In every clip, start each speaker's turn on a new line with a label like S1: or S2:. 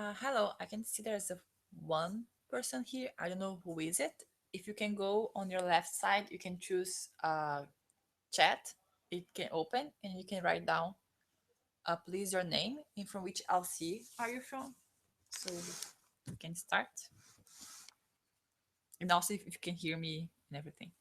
S1: Hello, I can see there's one person here. I don't know who is it. If you can go on your left side, you can choose chat. It can open and you can write down, please, your name and from which LC are you from. So we can start. And also if you can hear me and everything.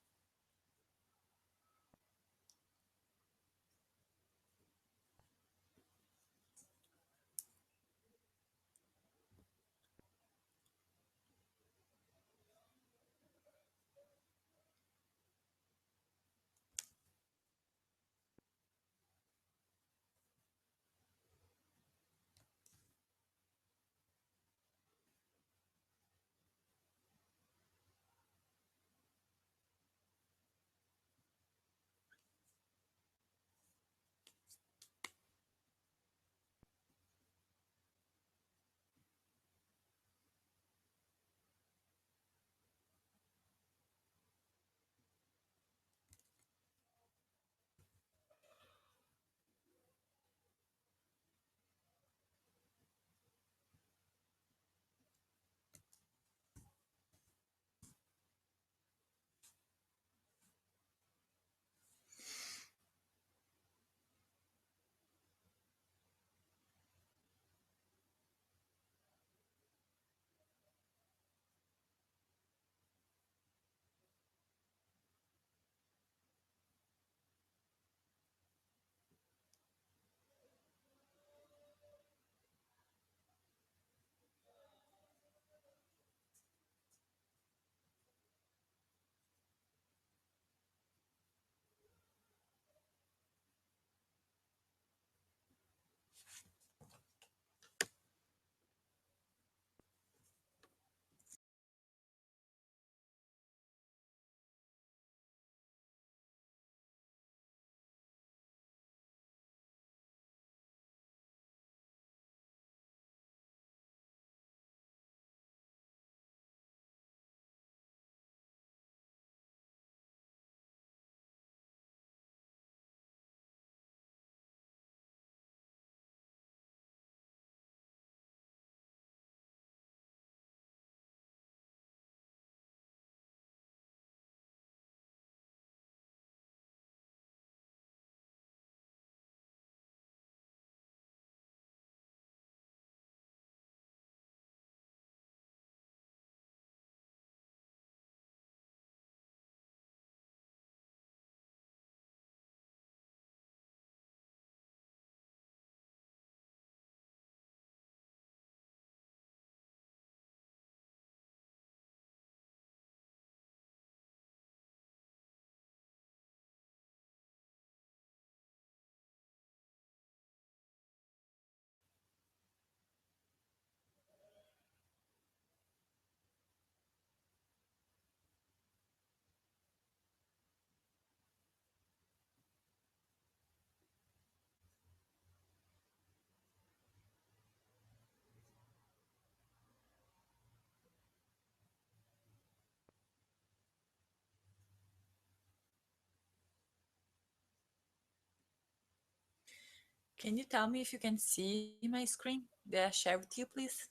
S1: Can you tell me if you can see my screen that I share with you, please?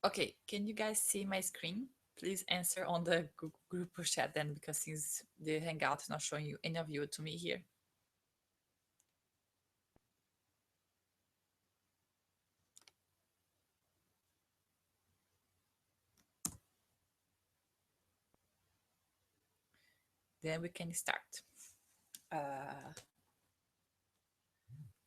S1: Okay, can you guys see my screen? Please answer on the group chat then, because since the Hangout is not showing you any of you to me here. Then we can start. Uh,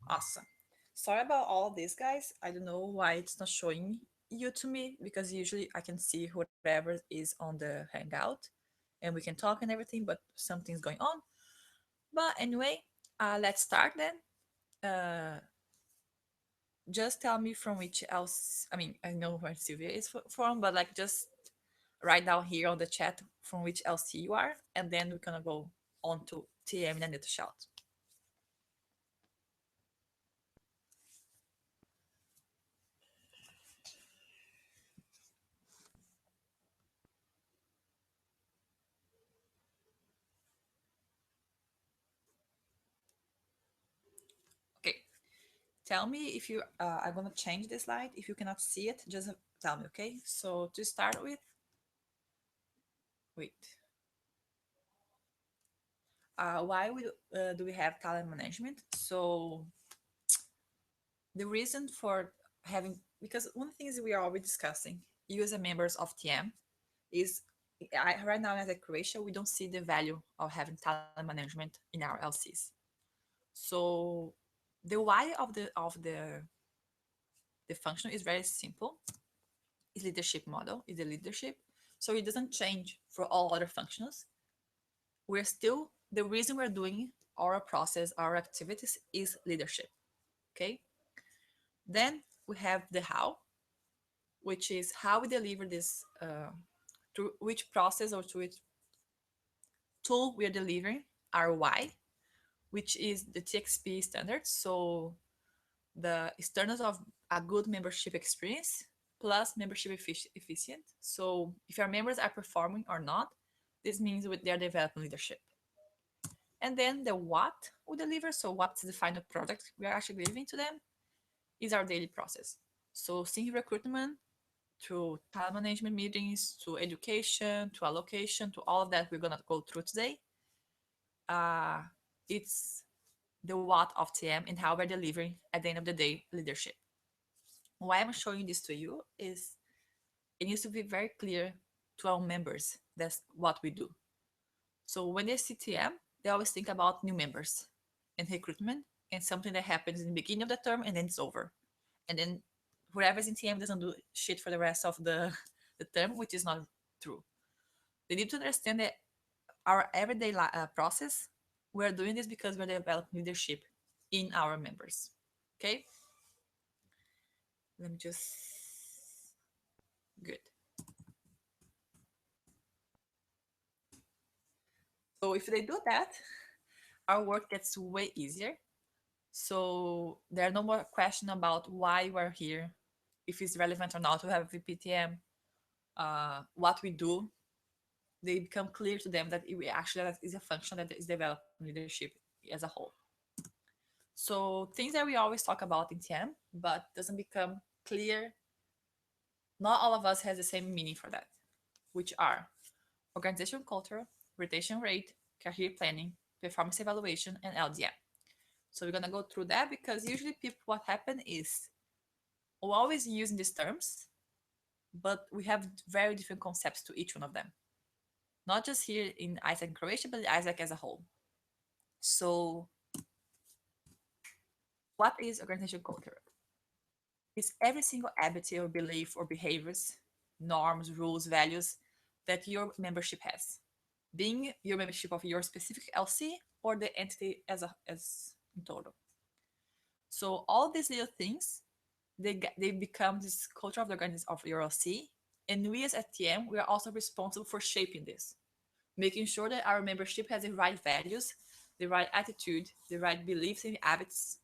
S1: awesome. Sorry about all this, guys. I don't know why it's not showing you to me, because usually I can see whatever is on the Hangout and we can talk and everything, but something's going on. But anyway, let's start then. Uh, just tell me from which else. I mean, I know where Sylvia is from, but like just write down here on the chat from which LC you are, and then we're gonna go on to TM in a nutshell. Okay, tell me if you. I'm gonna change the slide. If you cannot see it, just tell me. Okay. So to start with, wait. Why do we have talent management? So the reason for having, because one thing is we are always discussing, you as a members of TM is, right now as a Croatia, we don't see the value of having talent management in our LCs. So the why of the function is very simple. Is leadership model, is the leadership. So it doesn't change for all other functions. We're still, the reason we're doing our process, our activities is leadership. Okay. Then we have the how, which is how we deliver this, through which process or through which tool we are delivering. Our why, which is the TXP standards. So the standards of a good membership experience plus membership efficient. So if our members are performing or not, this means that they're developing leadership. And then the what we deliver, so what's the final product we are actually delivering to them, is our daily process. So since recruitment, to talent management meetings, to education, to allocation, to all of that we're gonna go through today. It's the what of TM and how we're delivering at the end of the day leadership. Why I'm showing this to you is it needs to be very clear to our members that's what we do. So when they see TM, they always think about new members and recruitment and something that happens in the beginning of the term and then it's over. And then whoever's in TM doesn't do shit for the rest of the term, which is not true. They need to understand that our everyday process, we're doing this because we're developing leadership in our members. Okay? Let me just, good. So if they do that, our work gets way easier. So there are no more questions about why we're here, if it's relevant or not to have VPTM, what we do. They become clear to them that we actually, that is a function that is developing leadership as a whole. So things that we always talk about in TM, but doesn't become clear. Not all of us has the same meaning for that, which are organizational culture, rotation rate, career planning, performance evaluation, and LDM. So we're gonna go through that because usually people, what happen is we're always using these terms, but we have very different concepts to each one of them. Not just here in Isaac and Croatia, but Isaac as a whole. So what is organizational culture? It's every single habit or belief or behaviors, norms, rules, values that your membership has. Being your membership of your specific LC or the entity as in total. So all these little things, they become this culture of the organization of your LC. And we as TM, we are also responsible for shaping this, making sure that our membership has the right values, the right attitude, the right beliefs and habits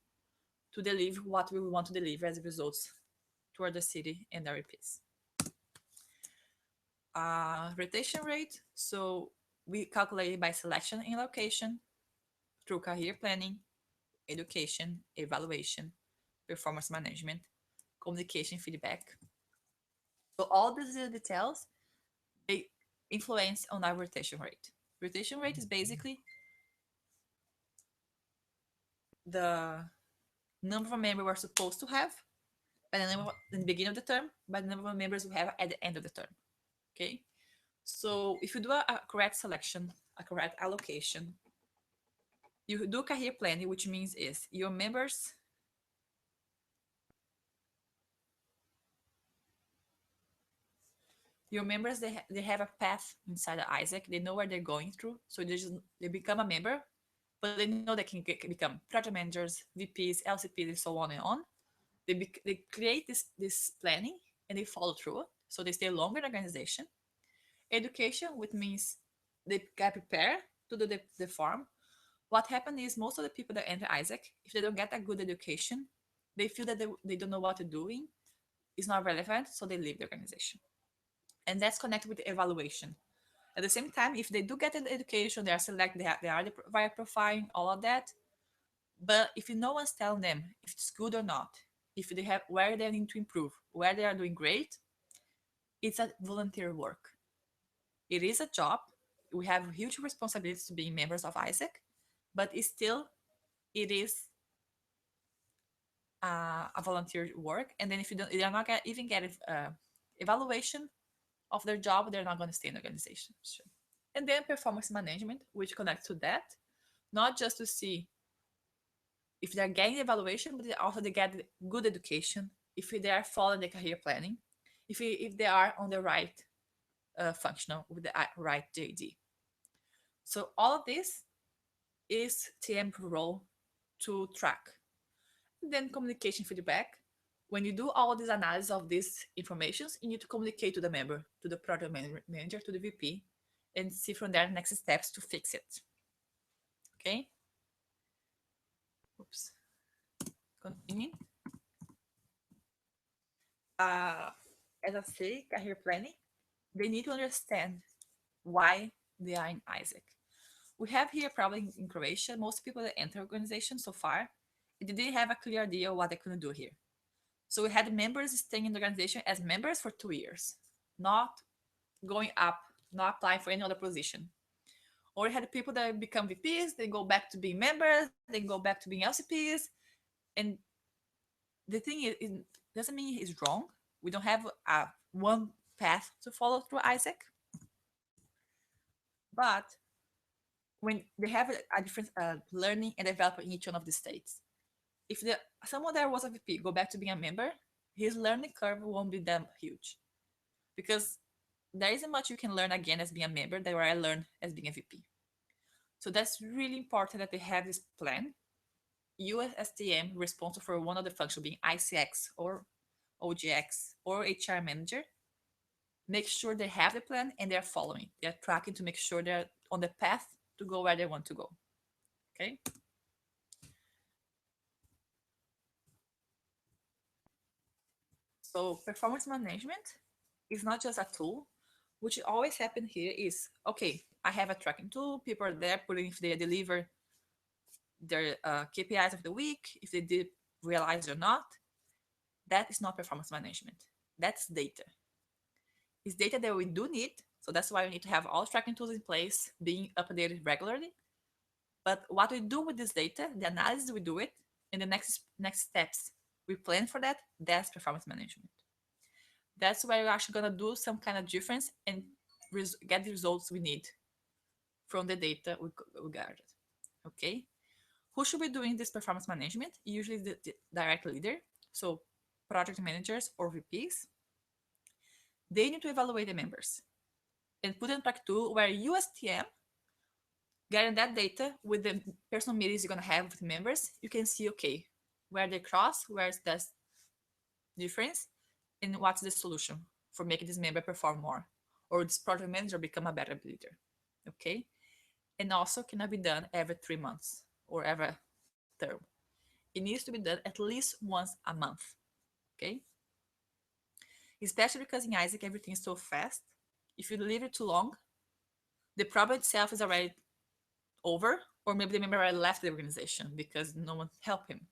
S1: to deliver what we want to deliver as results toward the city and our EPs. Rotation rate, so we calculate it by selection and location through career planning, education, evaluation, performance management, communication feedback. So all these details, they influence on our rotation rate. Rotation rate is basically the number of members we're supposed to have by the number in the beginning of the term, by the number of members we have at the end of the term. Okay. So if you do a correct selection, a correct allocation, you do career planning, which means is your members they have a path inside of Isaac. They know where they're going through, so they become a member, but they know they can become project managers, VPs, LCPs, and so on and on. They create this planning and they follow through. So they stay longer in the organization. Education, which means they get prepared to do the farm. What happened is most of the people that enter Isaac, if they don't get a good education, they feel that they don't know what they're doing, it's not relevant, so they leave the organization. And that's connected with evaluation. At the same time, if they do get an education, they are selected, they are via profiling, all of that. But if no one's telling them if it's good or not, if they have where they need to improve, where they are doing great, it's a volunteer work. It is a job. We have huge responsibilities to being members of Isaac, but it is a volunteer work. And then if they're not even getting evaluation of their job, they're not going to stay in the organization. Sure. And then performance management, which connects to that, not just to see if they're getting evaluation, but also they get good education, if they are following the career planning, if they are on the right functional with the right JD. So all of this is TM role to track. And then communication feedback. When you do all this analysis of these informations, you need to communicate to the member, to the project manager, to the VP, and see from there next steps to fix it. Okay. Oops. Continue. As I say, career planning, they need to understand why they are in Isaac. We have here probably in Croatia, most people that enter organization so far, they didn't have a clear idea what they could do here. So we had members staying in the organization as members for 2 years, not going up, not applying for any other position. Or we had people that become VPs, they go back to being members, then go back to being LCPs. And the thing is, it doesn't mean it's wrong. We don't have one path to follow through Isaac. But when they have a different learning and development in each one of the states, if someone that was a VP go back to being a member, his learning curve won't be that huge, because there isn't much you can learn again as being a member that I learned as being a VP. So that's really important that they have this plan. You as STM responsible for one of the functions being ICX or OGX or HR manager, make sure they have the plan and they're following. They're tracking to make sure they're on the path to go where they want to go. Okay. So performance management is not just a tool. Which always happen here is, okay, I have a tracking tool. People are there putting if they deliver their KPIs of the week, if they did realize or not. That is not performance management. That's data. It's data that we do need. So that's why we need to have all tracking tools in place, being updated regularly. But what we do with this data, the analysis we do it, and the next steps we plan for that, that's performance management. That's where we're actually going to do some kind of difference and get the results we need from the data we gathered. Okay. Who should be doing this performance management? Usually the direct leader. So project managers or VPs. They need to evaluate the members and put in practice tool where you as TM, getting that data with the personal meetings you're going to have with members, you can see, okay, where they cross, where's that difference, and what's the solution for making this member perform more, or this project manager become a better leader. Okay. And also cannot be done every 3 months or every term. It needs to be done at least once a month. Okay. Especially because in Isaac everything is so fast. If you leave it too long, the problem itself is already over, or maybe the member already left the organization because no one helped him.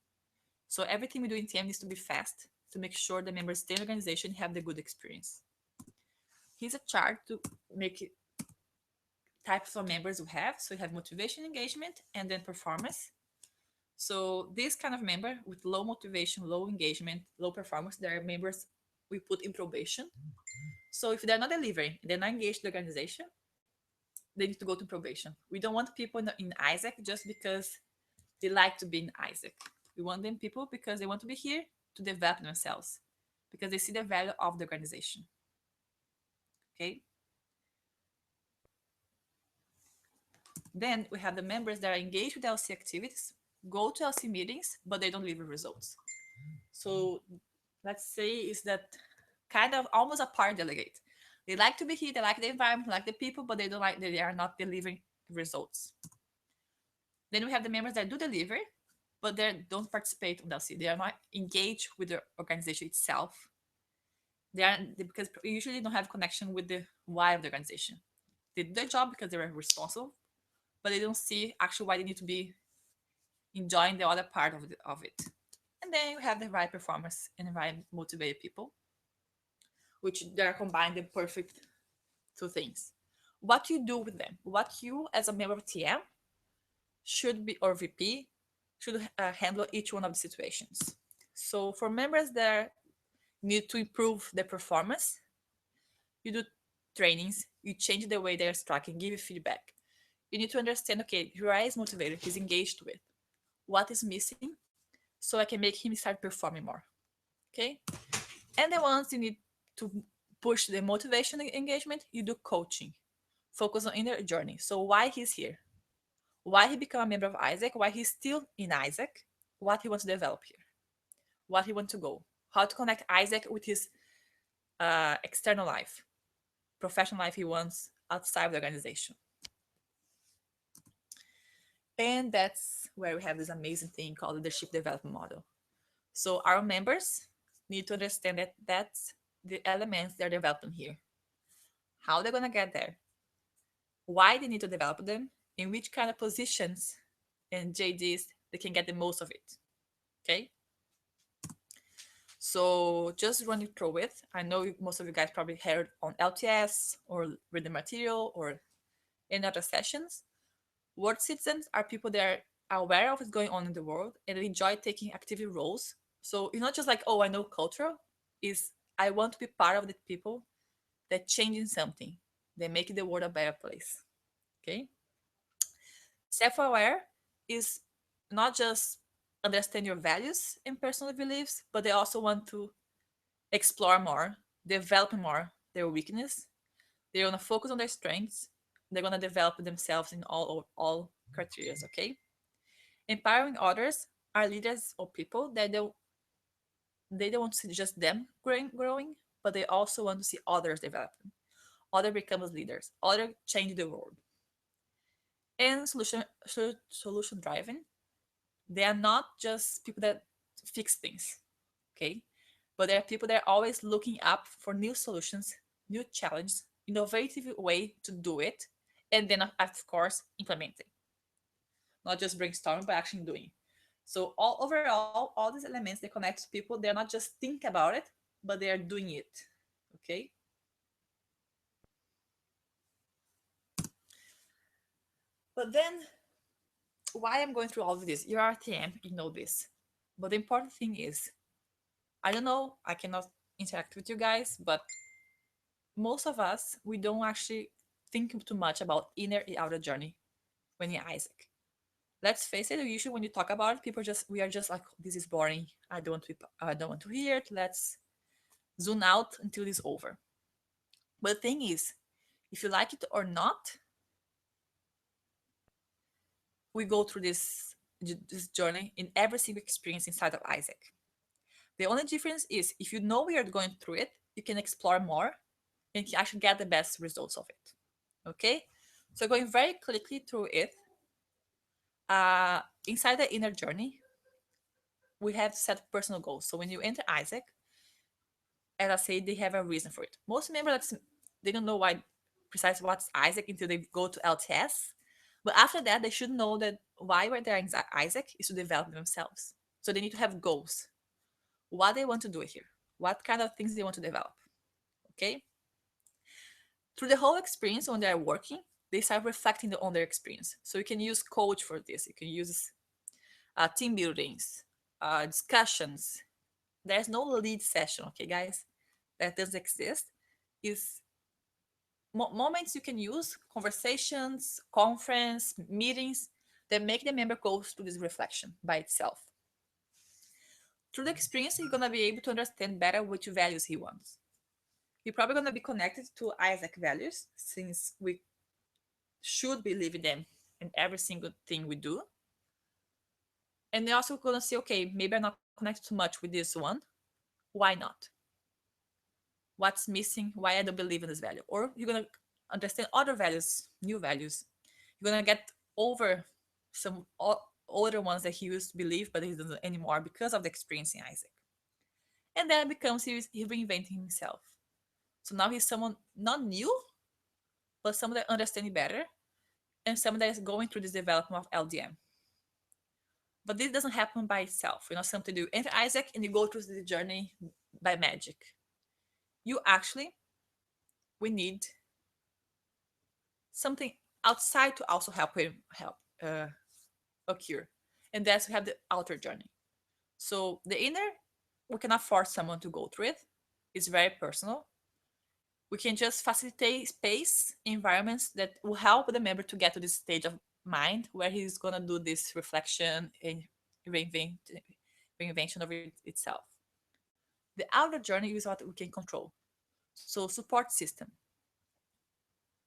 S1: So everything we do in TM needs to be fast to make sure the members stay in the organization and have the good experience. Here's a chart to make it types of members we have. So we have motivation, engagement, and then performance. So this kind of member with low motivation, low engagement, low performance, there are members we put in probation. So if they're not delivering, they're not engaged in the organization, they need to go to probation. We don't want people in Isaac just because they like to be in Isaac. We want them people because they want to be here to develop themselves, because they see the value of the organization. Okay. Then we have the members that are engaged with LC activities, go to LC meetings, but they don't deliver results. So let's say is that kind of almost a party delegate. They like to be here, they like the environment, like the people, but they don't like they are not delivering results. Then we have the members that do deliver, but they don't participate on LC. They are not engaged with the organization itself. They are because we usually don't have connection with the why of the organization. They do their job because they are responsible, but they don't see actually why they need to be enjoying the other part of it. And then you have the right performers and right motivated people, which they are combined the perfect two things. What you do with them, what you as a member of TM should be, or VP, should handle each one of the situations. So for members that need to improve their performance, you do trainings, you change the way they're tracking, give you feedback. You need to understand, okay, Uriah is motivated, he's engaged with. What is missing so I can make him start performing more. Okay? And the ones you need to push the motivation engagement, you do coaching. Focus on inner journey. So why he's here, why he become a member of Isaac, why he's still in Isaac, what he wants to develop here, what he wants to go, how to connect Isaac with his external life, professional life he wants outside of the organization. And that's where we have this amazing thing called leadership development model. So our members need to understand that that's the elements they're developing here. How they're gonna get there, why they need to develop them, in which kind of positions and JDs they can get the most of it. Okay. So just running through it. I know most of you guys probably heard on LTS or read the material or in other sessions. World citizens are people that are aware of what's going on in the world and enjoy taking active roles. So it's not just like, oh, I know culture. Is I want to be part of the people that changing something. They make the world a better place. Okay. Self-aware is not just understand your values and personal beliefs, but they also want to explore more, develop more their weakness. They're gonna focus on their strengths. They're gonna develop themselves in all criteria. Okay. Empowering others are leaders or people that they don't want to see just them growing, but they also want to see others developing. Other becomes leaders. Other change the world. And solution driving, they are not just people that fix things, okay? But they are people that are always looking up for new solutions, new challenges, innovative way to do it, and then of course implementing. Not just brainstorming, but actually doing. So overall, all these elements they connect to people. They're not just think about it, but they are doing it. Okay. But then, why I'm going through all of this? You're RTM, you know this. But the important thing is, I don't know, I cannot interact with you guys, but most of us, we don't actually think too much about inner and outer journey when you're Isaac. Let's face it, usually when you talk about it, people just we are just like, this is boring. I don't want to hear it. Let's zoom out until it's over. But the thing is, if you like it or not, we go through this journey in every single experience inside of Isaac. The only difference is if you know we are going through it, you can explore more and actually get the best results of it. Okay? So going very quickly through it, inside the inner journey, we have to set personal goals. So when you enter Isaac, as I say, they have a reason for it. Most members, they don't know why precisely what's Isaac until they go to LTS. But after that, they should know that why they're in Isaac is to develop themselves. So they need to have goals. What they want to do here. What kind of things they want to develop. Okay? Through the whole experience when they're working, they start reflecting on their experience. So you can use coach for this. You can use team buildings, discussions. There's no lead session, okay, guys? That doesn't exist. Is moments you can use, conversations, conference, meetings that make the member go through this reflection by itself. Through the experience, you're gonna be able to understand better which values he wants. You're probably gonna be connected to Isaac values since we should be living them in every single thing we do. And they're also gonna say, okay, maybe I'm not connected too much with this one. Why not? What's missing? Why I don't believe in this value? Or you're gonna understand other values, new values. You're gonna get over some older ones that he used to believe, but he doesn't anymore because of the experience in Isaac. And then it becomes he reinventing himself. So now he's someone not new, but someone that understands better, and someone that is going through this development of LDM. But this doesn't happen by itself. Something you enter Isaac and you go through the journey by magic. You actually, we need something outside to also help him occur. And that's we have the outer journey. So the inner, we cannot force someone to go through it. It's very personal. We can just facilitate space, environments that will help the member to get to this stage of mind where he's gonna do this reflection and reinvention of itself. The outer journey is what we can control. So support system.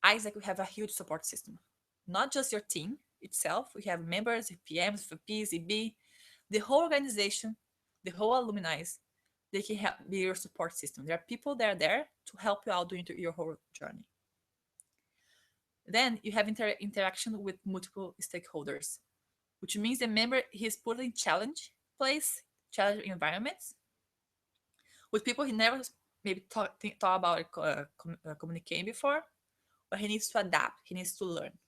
S1: Isaac, we have a huge support system. Not just your team itself. We have members, PMs, VPs, EB, the whole organization, the whole alumni. They can help be your support system. There are people that are there to help you out during your whole journey. Then you have interaction with multiple stakeholders, which means the member is put in challenge challenge environments with people he never maybe thought about communicating before, but he needs to adapt, he needs to learn.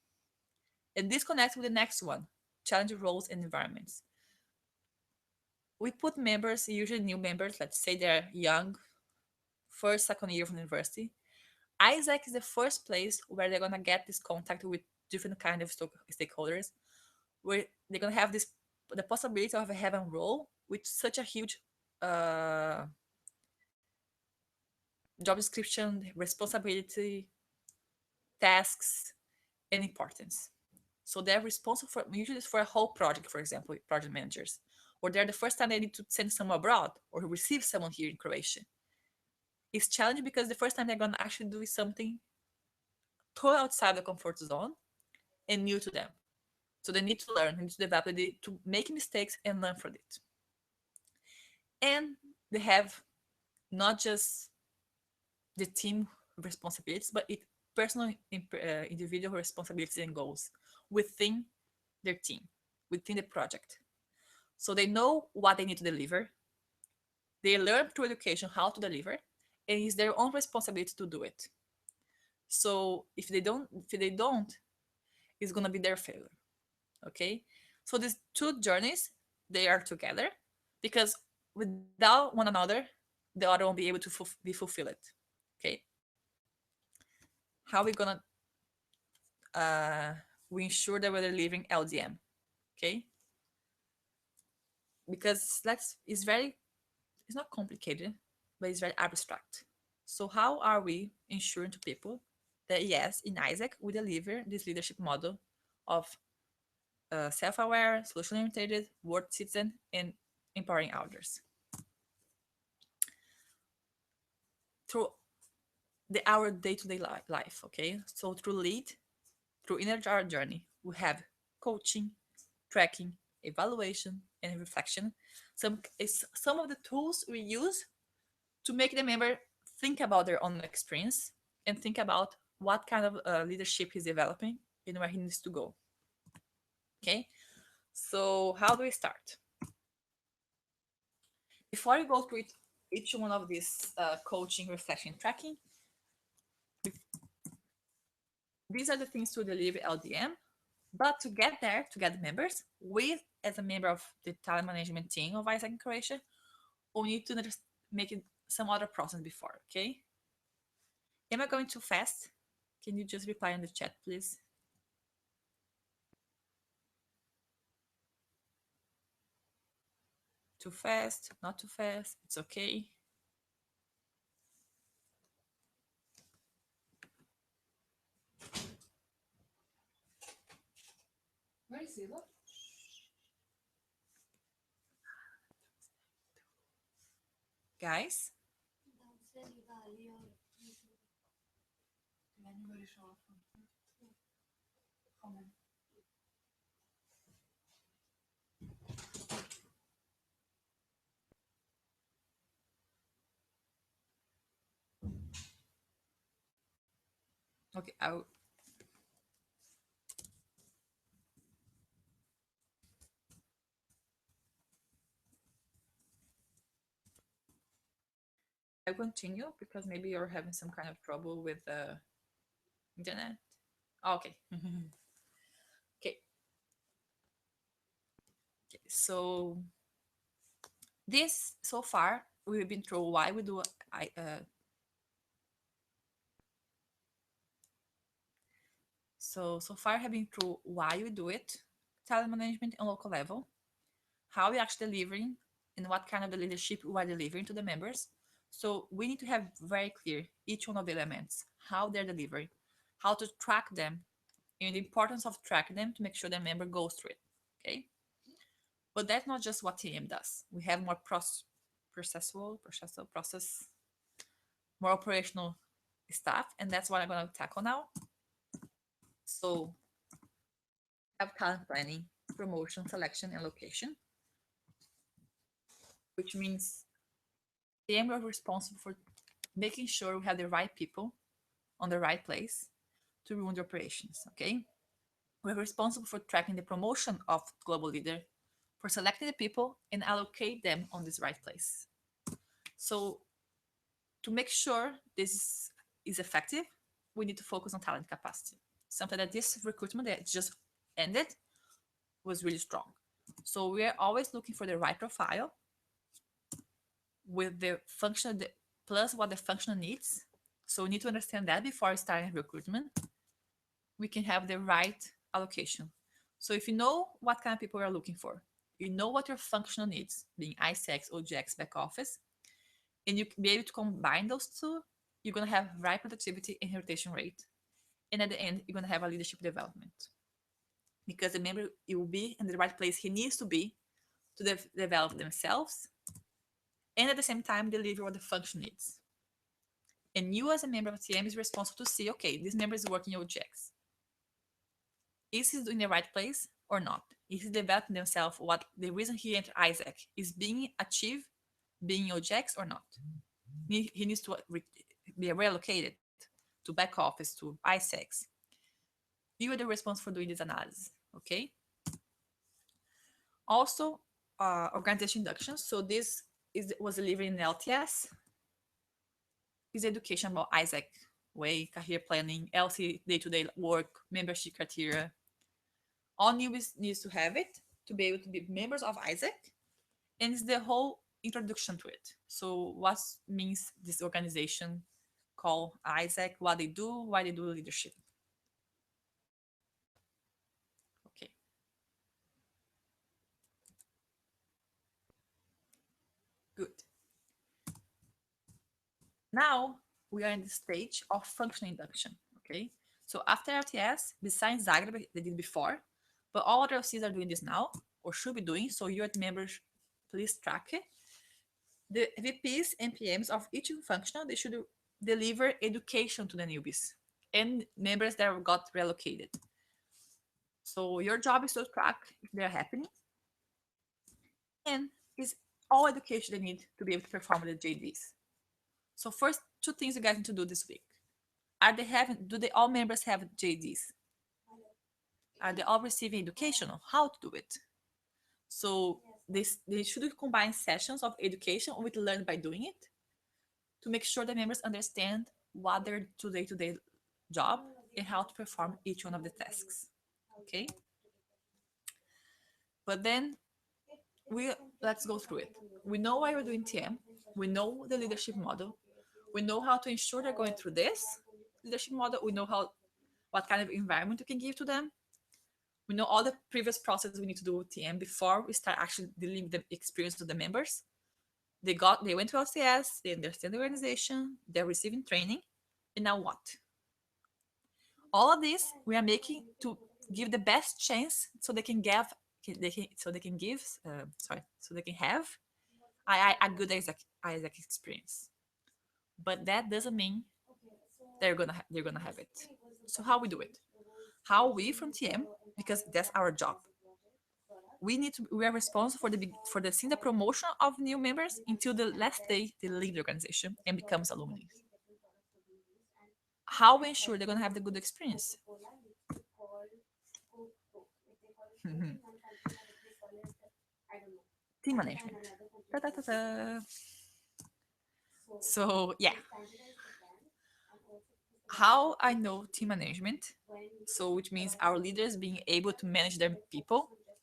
S1: And this connects with the next one, challenge roles and environments. We put members, usually new members, let's say they're young, first, second year of university. Isaac is the first place where they're gonna get this contact with different kind of stakeholders, where they're gonna have the possibility of having a role with such a huge job description, responsibility, tasks, and importance. So they're responsible for usually for a whole project, for example, project managers, or they're the first time they need to send someone abroad or receive someone here in Croatia. It's challenging because the first time they're gonna actually do something totally outside the comfort zone and new to them. So they need to learn, they need to develop, they need to make mistakes and learn from it. And they have not just the team responsibilities, but personal individual responsibilities and goals within their team, within the project. So they know what they need to deliver. They learn through education how to deliver, and it's their own responsibility to do it. So if they don't, it's gonna be their failure. Okay. So these two journeys, they are together because without one another, the other won't be able to be fulfilled. Okay. How are we gonna we ensure that we're delivering LDM? Okay. Because it's not complicated, but it's very abstract. So how are we ensuring to people that yes, in Isaac we deliver this leadership model of self-aware, solution-oriented, world citizen, and empowering others through our day-to-day life. Okay, so through lead, through inner journey, we have coaching, tracking, evaluation, and reflection. Some of the tools we use to make the member think about their own experience and think about what kind of leadership he's developing and where he needs to go. Okay, so how do we start? Before you go through each one of these coaching, reflection, tracking, these are the things to deliver LDM. But to get there, to get the members, we, as a member of the talent management team of Isaac in Croatia, we need to make it some other process before, okay? Am I going too fast? Can you just reply in the chat, please? Too fast, not too fast, it's okay. Where is Zilla? Guys? Okay, I'll continue because maybe you're having some kind of trouble with the internet. Okay. Okay. Okay. So this so far we've been through why we do I so far have been through why we do it, talent management on local level, how we actually delivering, and what kind of the leadership we are delivering to the members. So we need to have very clear each one of the elements, how they're delivering, how to track them, and the importance of tracking them to make sure the member goes through it. Okay. But that's not just what TM does. We have more process, more operational stuff, and that's what I'm going to tackle now. So, have talent planning, promotion, selection, and location, which means TM are responsible for making sure we have the right people on the right place to run the operations. Okay, we're responsible for tracking the promotion of global leader, for selecting the people and allocate them on this right place. So to make sure this is effective, we need to focus on talent capacity. Something that this recruitment that just ended was really strong. So we are always looking for the right profile with the function plus what the function needs. So we need to understand that before starting recruitment. We can have the right allocation. So if you know what kind of people you're looking for, you know what your functional needs, being ISEX, OGX, back office, and you can be able to combine those two, you're going to have right productivity and rotation rate. And at the end, you're going to have a leadership development because the member will be in the right place he needs to be to develop themselves and at the same time deliver what the function needs. And you as a member of TM is responsible to see, okay, this member is working OGX. Is he doing the right place or not? Is he developing themselves? What the reason he entered Isaac is being achieved, being OGX or not? He needs to be relocated to back office to ISEX. You are the responsible for doing this analysis. Okay. Also, organization induction. So this was delivered in LTS. Is education about Isaac way, career planning, LC day-to-day work, membership criteria. All newbies needs to have it to be able to be members of Isaac, and it's the whole introduction to it. So what means this organization called Isaac, what they do, why they do leadership. Okay. Good. Now we are in the stage of functional induction. Okay. So after LTS, besides Zagreb, they did before, but all other LCs are doing this now or should be doing. So you as members, please track it. The VPs and PMs of each functional, they should deliver education to the newbies and members that got relocated. So your job is to track if they're happening and is all education they need to be able to perform the JDs. So first, two things you guys need to do this week. Are they having, do they all members have JDs? Are they all receiving education on how to do it? So they should combine sessions of education with learn by doing it to make sure the members understand what their day-to-day job and how to perform each one of the tasks. Okay. But then let's go through it. We know why we're doing TM. We know the leadership model. We know how to ensure they're going through this leadership model. We know what kind of environment we can give to them. We know all the previous process we need to do with TM before we start actually delivering the experience to the members. They went to LCS, they understand the organization, they're receiving training, and now what? All of this we are making to give the best chance so they can give so they can have a good Isaac experience. But that doesn't mean they're gonna have it. So how we do it? How we from TM, because that's our job. We are responsible for the seeing the promotion of new members until the last day they leave the organization and becomes alumni. how we ensure they're gonna have the good experience? Mhm. Team management. Ta, ta, ta, ta. So yeah, how I know team management, so which means our leaders being able to manage their people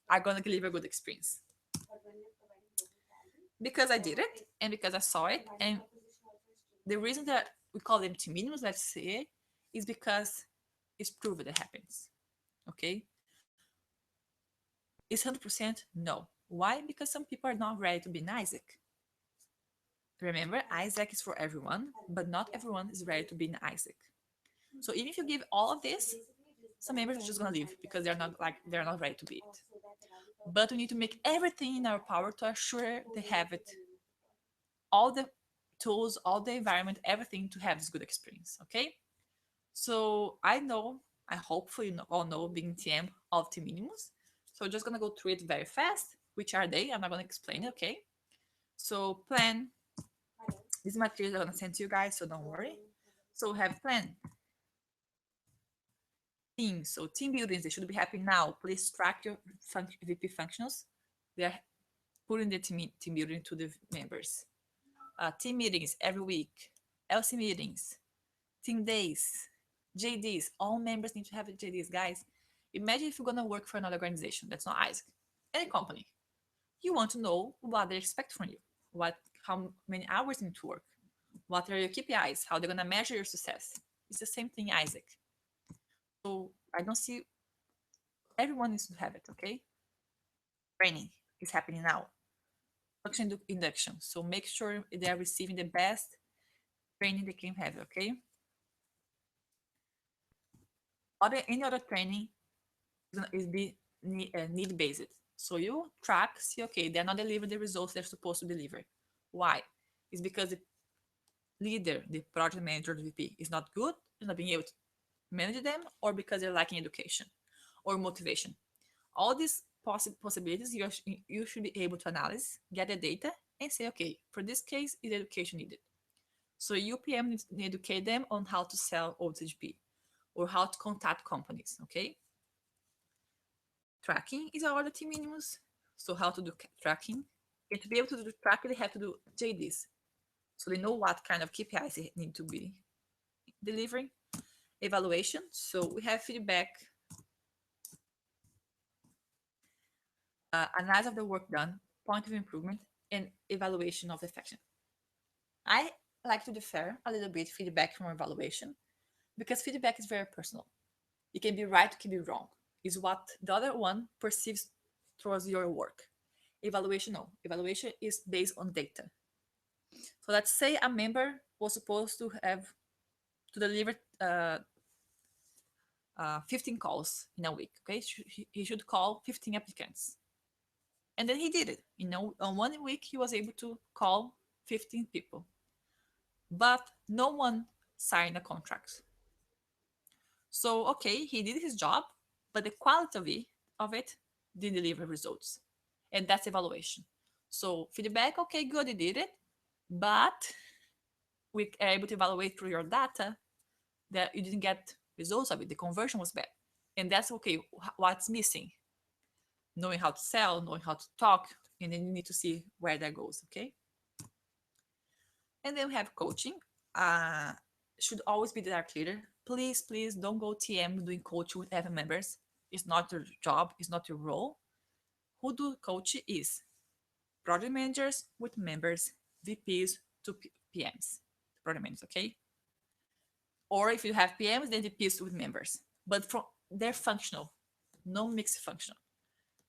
S1: are gonna deliver a good experience. Because I did it and because I saw it, and the reason that we call them team minimums, let's say, is because it's proven that happens. Okay, is 100% no. Why? Because some people are not ready to be an Isaac. Remember, Isaac is for everyone, but not everyone is ready to be an Isaac. So even if you give all of this, some members are just gonna leave because they're not ready to be it. But we need to make everything in our power to assure they have it, all the tools, all the environment, everything to have this good experience. Okay. So I hopefully all know being TM of Team Minimus. So just gonna go through it very fast. Which are they? I'm not gonna explain it. Okay. So plan. These materials I'm gonna send to you guys, so don't worry. So we have plan, team. So team buildings, they should be happening now. Please track your VP functionals. They are putting the team building to the members. Team meetings every week. LC meetings, team days, JDs. All members need to have JDs, guys. Imagine if you're gonna work for another organization that's not Isaac, any company. You want to know what they expect from you, how many hours you need to work, what are your KPIs, how they're gonna measure your success. It's the same thing, Isaac. So I don't see everyone needs to have it. Okay, training is happening now. Function induction. So make sure they are receiving the best training they can have. Okay. Any other training is be need based. So you track, see, okay, they're not delivering the results they're supposed to deliver. Why? It's because the leader, the project manager, the VP is not good, is not being able to manage them, or because they're lacking education or motivation. All these possibilities you should be able to analyze, get the data, and say, okay, for this case, is education needed? So UPM needs to educate them on how to sell OTGP or how to contact companies. Okay, tracking is our team minimums. So how to do tracking. And to be able to do tracking, they have to do JDs. So they know what kind of KPIs they need to be delivering. Evaluation. So we have feedback, analysis of the work done, point of improvement, and evaluation of the effectiveness. I like to defer a little bit feedback from evaluation because feedback is very personal. It can be right, it can be wrong. It's what the other one perceives towards your work. Evaluation, no. Evaluation is based on data. So let's say a member was supposed to have to deliver 15 calls in a week. Okay, he should call 15 applicants, and then he did it. On 1 week he was able to call 15 people, but no one signed a contract. So okay, he did his job, but the quality of it didn't deliver results, and that's evaluation. So feedback, okay, good, you did it, but we are able to evaluate through your data that you didn't get results of it. The conversion was bad. And that's okay. What's missing? Knowing how to sell, knowing how to talk, and then you need to see where that goes. Okay. And then we have coaching. Uh, should always be the dark leader. Please, please don't go TM doing coaching with other members. It's not your job, it's not your role. Who do coach is project managers with members, VPs to PMs, project managers, okay? Or if you have PMs, then VPs with members. But they're functional, no mixed functional.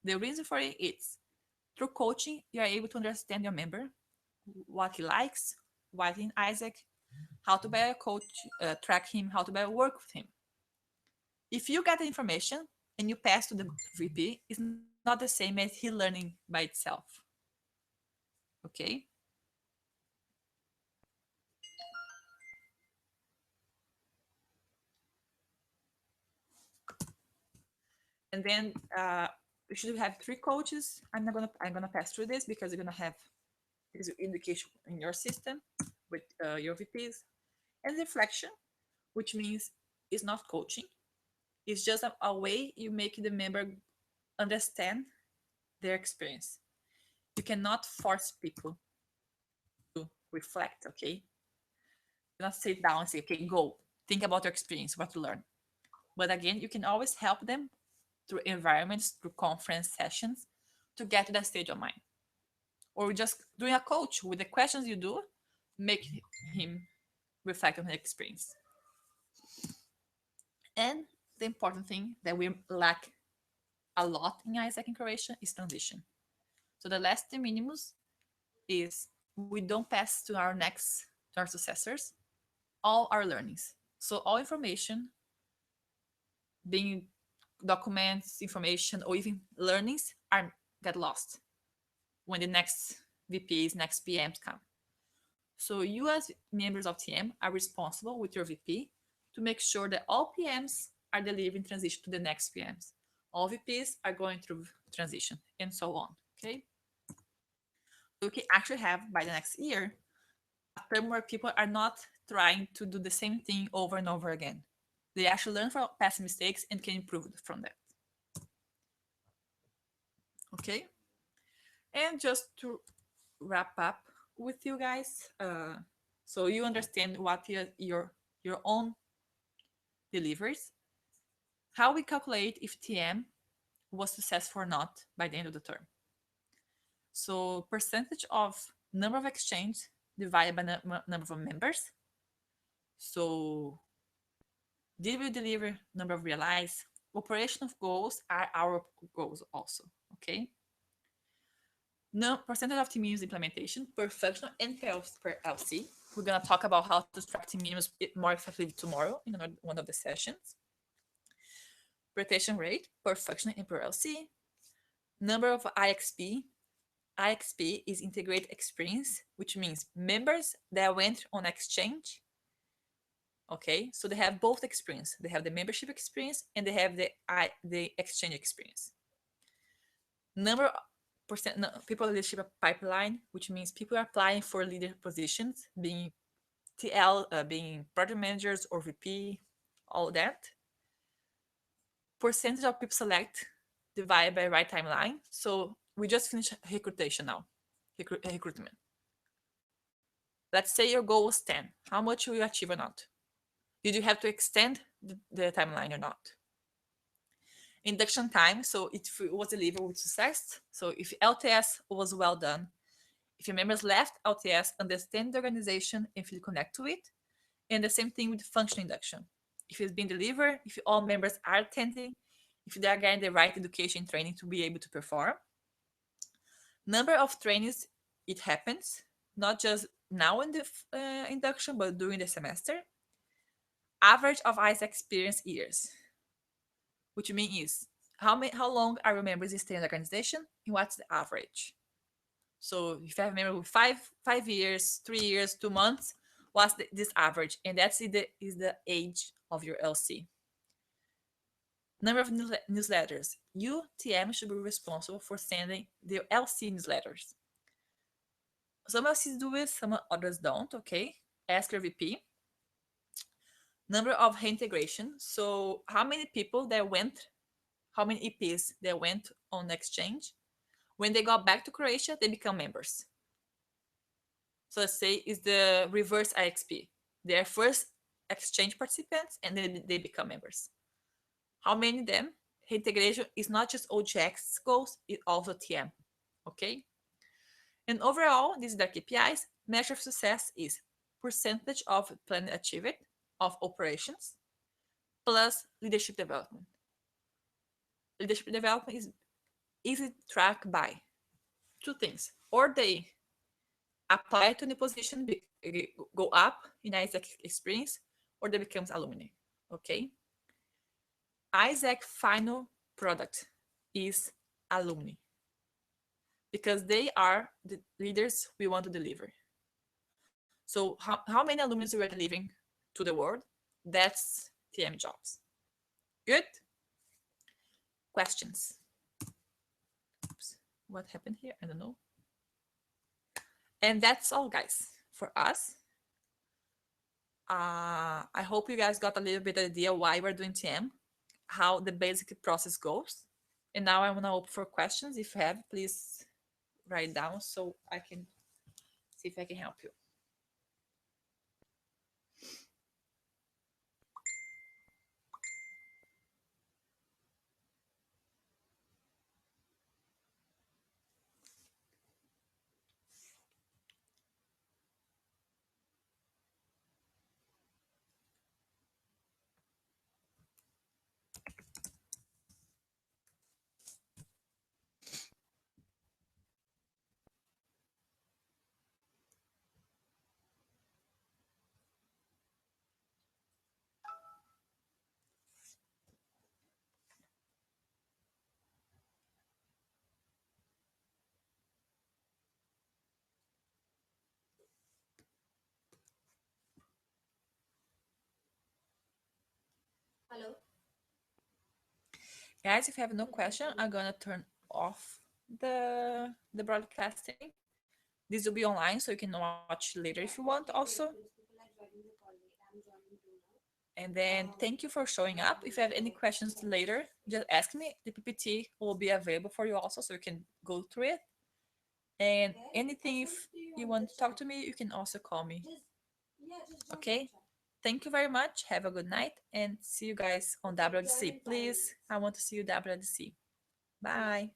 S1: The reason for it is through coaching, you are able to understand your member, what he likes, what in Isaac, how to better coach, track him, how to better work with him. If you get the information and you pass to the VP, it's not the same as he learning by itself. Okay? And then you should have 3 coaches. I'm gonna pass through this because you're gonna have this indication in your system with your VPs. And reflection. which means it's not coaching. It's just a way you make the member understand their experience. You cannot force people to reflect, okay? You cannot sit down and say, okay, go, think about your experience, what you learned. But again, you can always help them through environments, through conference sessions to get to that state of mind. Or just doing a coach with the questions you do, make him reflect on his experience. And the important thing that we lack a lot in Isaac in Croatia is transition. So the last thing minimus is we don't pass to our successors all our learnings. So all information, being documents, information, or even learnings are get lost when the next VPs, next PMs come. So you as members of TM are responsible with your VP to make sure that all PMs are delivering transition to the next PMs. All VPs are going through transition and so on. Okay. So we can actually have by the next year a term where people are not trying to do the same thing over and over again. They actually learn from past mistakes and can improve from that. Okay. And just to wrap up with you guys, so you understand what your own deliveries, how we calculate if TM was successful or not by the end of the term. So percentage of number of exchange divided by number of members. So did we deliver number of realized? Operational goals are our goals also, okay? No percentage of team minimums implementation per functional and per LC. We're gonna talk about how to track team minimums more effectively tomorrow in one of the sessions. Rotation rate per functional and per LC. Number of IXP. IXP is integrated experience, which means members that went on exchange. Okay, so they have both experience. They have the membership experience and they have the exchange experience. Number percent people leadership pipeline, which means people are applying for leader positions, being TL, being project managers or VP, all that. Percentage of people select divided by right timeline. So we just finished recruitation now, recruitment. Let's say your goal was 10. How much will you achieve or not? Did you have to extend the timeline or not? Induction time, so it was delivered with success. So if LTS was well done, if your members left LTS, understand the organization and feel connect to it. And the same thing with function induction. If it's been delivered, if all members are attending, if they are getting the right education training to be able to perform. Number of trainings, it happens, not just now in the induction, but during the semester. Average of ICE experience years, which means how long are your members staying in the organization and what's the average. So if you have a member with five years, 3 years, 2 months, what's this average? And that's the age of your LC. Number of newsletters. You, TM, should be responsible for sending the LC newsletters. Some LCs do it, some others don't, okay? Ask your VP. Number of reintegration. So how many people that went, how many EPs that went on exchange? When they got back to Croatia, they become members. So let's say is the reverse IXP. They're first exchange participants and then they become members. How many of them? Integration is not just OGX goals, it's also TM. Okay? And overall, these are the KPIs. Measure of success is percentage of planned achievement of operations plus leadership development. Leadership development is easy tracked by two things. Or they apply to the position, go up in Isaac experience, or they becomes alumni. Okay? Isaac final product is alumni because they are the leaders we want to deliver. So how many alumni we are delivering to the world? That's TM jobs. Good? Questions? Oops. What happened here? I don't know. And that's all, guys, for us. I hope you guys got a little bit idea why we're doing TM, how the basic process goes. And now I want to open for questions. If you have, please write down so I can see if I can help you.
S2: Hello.
S1: Guys, if you have no question, I'm gonna turn off the broadcasting. This will be online, so you can watch later if you want also.
S2: People are joining the call late. I'm joining too now.
S1: And then thank you for showing up. If you have any questions later, just ask me. The PPT will be available for you also, so you can go through it. And
S2: Okay. I
S1: anything
S2: sent
S1: if
S2: to you
S1: you
S2: on the
S1: want to talk
S2: chat.
S1: to me, you can also call me.
S2: Just yeah, just jump on
S1: Okay?
S2: chat.
S1: Thank you very much. Have a good night and see you guys on
S2: Okay, join
S1: WDC.
S2: in 5
S1: Please,
S2: minutes.
S1: I want to see you WDC. Bye.